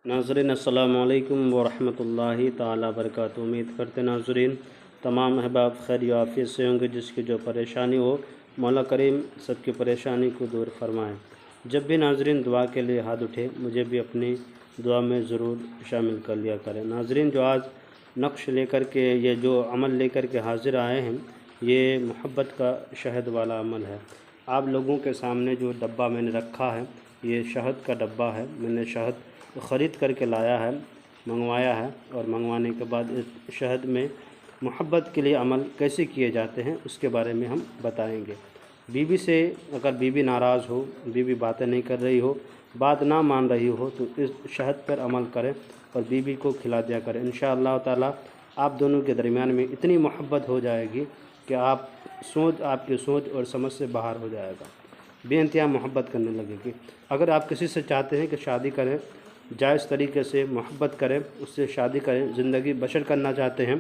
नाज़रीन अस्सलामु अलैकुम वरहमतुल्लाहि ताला बरकातुहू। उम्मीद करते नाज़रीन तमाम अहबाब खैर आफियत से होंगे। जिसकी जो परेशानी हो मौला करीम सबकी परेशानी को दूर फरमाएँ। जब भी नाज़रीन दुआ के लिए हाथ उठे मुझे भी अपनी दुआ में ज़रूर शामिल कर लिया करें। नाज़रीन जो आज नक्श लेकर के ये जो अमल लेकर के हाज़िर आए हैं ये मोहब्बत का शहद वाला अमल है। आप लोगों के सामने जो डब्बा मैंने रखा है ये शहद का डब्बा है। मैंने शहद ख़रीद करके लाया है, मंगवाया है, और मंगवाने के बाद इस शहद में मोहब्बत के लिए अमल कैसे किए जाते हैं उसके बारे में हम बताएंगे। बीवी से अगर बीवी नाराज़ हो, बीवी बातें नहीं कर रही हो, बात ना मान रही हो तो इस शहद पर अमल करें और बीवी को खिला दिया करें। इंशाअल्लाह ताला आप दोनों के दरमियान में इतनी मोहब्बत हो जाएगी कि आपकी सोच और समझ से बाहर हो जाएगा, बेइंतहा मोहब्बत करने लगेगी। अगर आप किसी से चाहते हैं कि शादी करें, जायज़ तरीके से मोहब्बत करें, उससे शादी करें, ज़िंदगी बसर करना चाहते हैं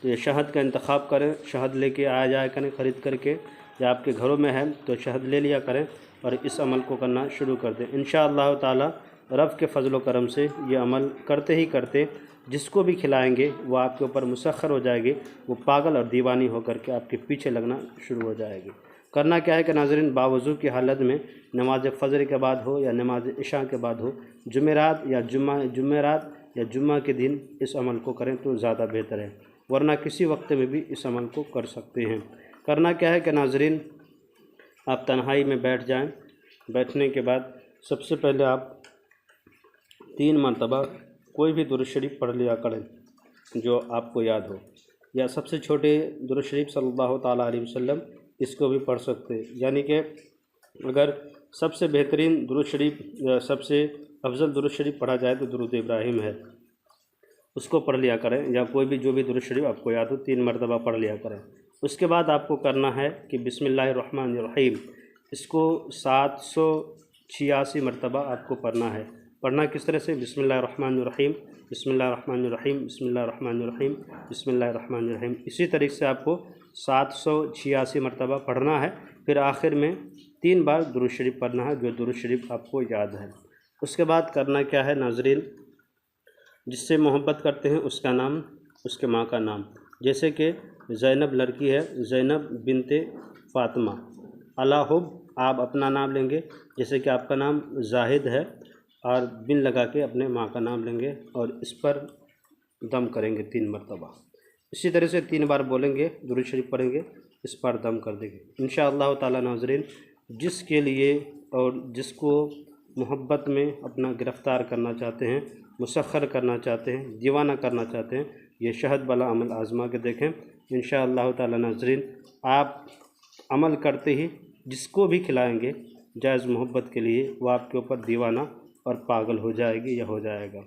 तो ये शहद का इंतखाब करें। शहद लेके आया जाया करें ख़रीद करके, या आपके घरों में है तो शहद ले लिया करें और इस अमल को करना शुरू कर दें। इंशाअल्लाह ताला रब के फजल व करम से ये अमल करते ही करते जिसको भी खिलाएंगे वो आपके ऊपर मुसख्खर हो जाएगी, वो पागल और दीवानी होकर के आपके पीछे लगना शुरू हो जाएगी। करना क्या है कि नाज़रीन बावज़ू की हालत में नमाज फ़जर के बाद हो या नमाज इशा के बाद हो, जुमेरात या जुम्मा के दिन इस अमल को करें तो ज़्यादा बेहतर है, वरना किसी वक्त में भी इस अमल को कर सकते हैं। करना क्या है कि नाज़रीन आप तन्हाई में बैठ जाएं। बैठने के बाद सबसे पहले आप 3 मरतबा कोई भी दुरूद शरीफ पढ़ लिया करें जो आपको याद हो, या सबसे छोटे दुरूद शरीफ सल्लल्लाहु ताला अलैहि वसल्लम इसको भी पढ़ सकते हैं। यानी कि अगर सबसे बेहतरीन दुरूद शरीफ सबसे अफजल दुरूद शरीफ पढ़ा जाए तो दुरूद इब्राहिम है, उसको पढ़ लिया करें, या कोई भी जो भी दुरूद शरीफ आपको याद हो 3 मरतबा पढ़ लिया करें। उसके बाद आपको करना है कि बिस्मिल्लाहिर्रहमानिर्रहीम इसको 786 मरतबा आपको पढ़ना है। पढ़ना किस तरह से? बिस्मिल्लाहिर्रहमानिर्रहीम, बिस्मिल्लाहिर्रहमानिर्रहीम, बिस्मिल्लाहिर्रहमानिर्रहीम, बिस्मिल्लाहिर्रहमानिर्रहीम। इसी तरीके से आपको 786 मरतबा पढ़ना है। फिर आखिर में 3 बार दुरूद शरीफ पढ़ना है जो दुरूद शरीफ आपको याद है। उसके बाद करना क्या है नाज़रीन, जिससे मोहब्बत करते हैं उसका नाम, उसके माँ का नाम। जैसे कि ज़ैनब लड़की है, ज़ैनब बिनते फ़ातिमा, अला हुब आप अपना नाम लेंगे। जैसे कि आपका नाम जाहिद है और बिन लगा के अपने माँ का नाम लेंगे और इस पर दम करेंगे 3 मरतबा। इसी तरह से 3 बार बोलेंगे, दुरूद शरीफ पढ़ेंगे, इस पर दम कर देंगे। इंशाअल्लाह ताला नाज़रीन जिसके लिए और जिसको मोहब्बत में अपना गिरफ़्तार करना चाहते हैं, मुसख्खर करना चाहते हैं, दीवाना करना चाहते हैं, ये शहद वाला अमल आज़मा के देखें। इंशाअल्लाह ताला नाज़रीन आप अमल करते ही जिसको भी खिलाएंगे जायज़ मोहब्बत के लिए वो आपके ऊपर दीवाना और पागल हो जाएगी या हो जाएगा।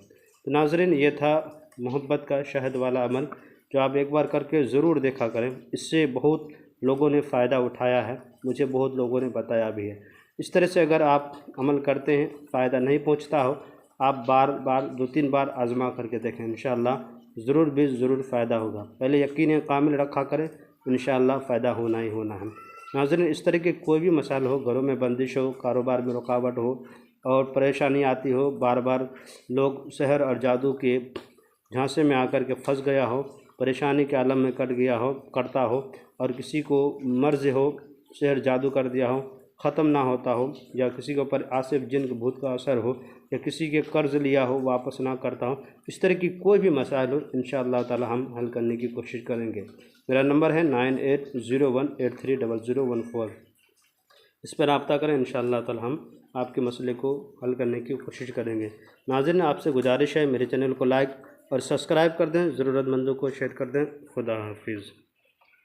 तो नाज़रीन ये था मोहब्बत का शहद वाला अमल जो आप एक बार करके ज़रूर देखा करें। इससे बहुत लोगों ने फ़ायदा उठाया है, मुझे बहुत लोगों ने बताया भी है। इस तरह से अगर आप अमल करते हैं फ़ायदा नहीं पहुंचता हो, आप बार बार 2-3 बार आज़मा करके देखें, इंशाअल्लाह ज़रूर फ़ायदा होगा। पहले यकीन कामिल रखा करें, इंशाअल्लाह फ़ायदा होना ही होना है। नाज़रीन इस तरह के कोई भी मसाइल हो, घरों में बंदिश हो, कारोबार में रुकावट हो और परेशानी आती हो, बार बार लोग सहर और जादू के झांसे में आकर के फंस गया हो, परेशानी के आलम में कटता हो और किसी को मर्ज़ हो, सहर जादू कर दिया हो, ख़त्म ना होता हो, या किसी के ऊपर आसिफ जिन के भूत का असर हो, या किसी के कर्ज़ लिया हो वापस ना करता हो, इस तरह की कोई भी मसाइल हो इंशाअल्लाह ताला हम हल करने की कोशिश करेंगे। मेरा नंबर है 9801830014। इस पर रब्ता करें, इंशाअल्लाह ताला हम आपके मसले को हल करने की कोशिश करेंगे। नाज़रीन आपसे गुजारिश है मेरे चैनल को लाइक और सब्सक्राइब कर दें, ज़रूरतमंदों को शेयर कर दें। खुदा हाफिज़।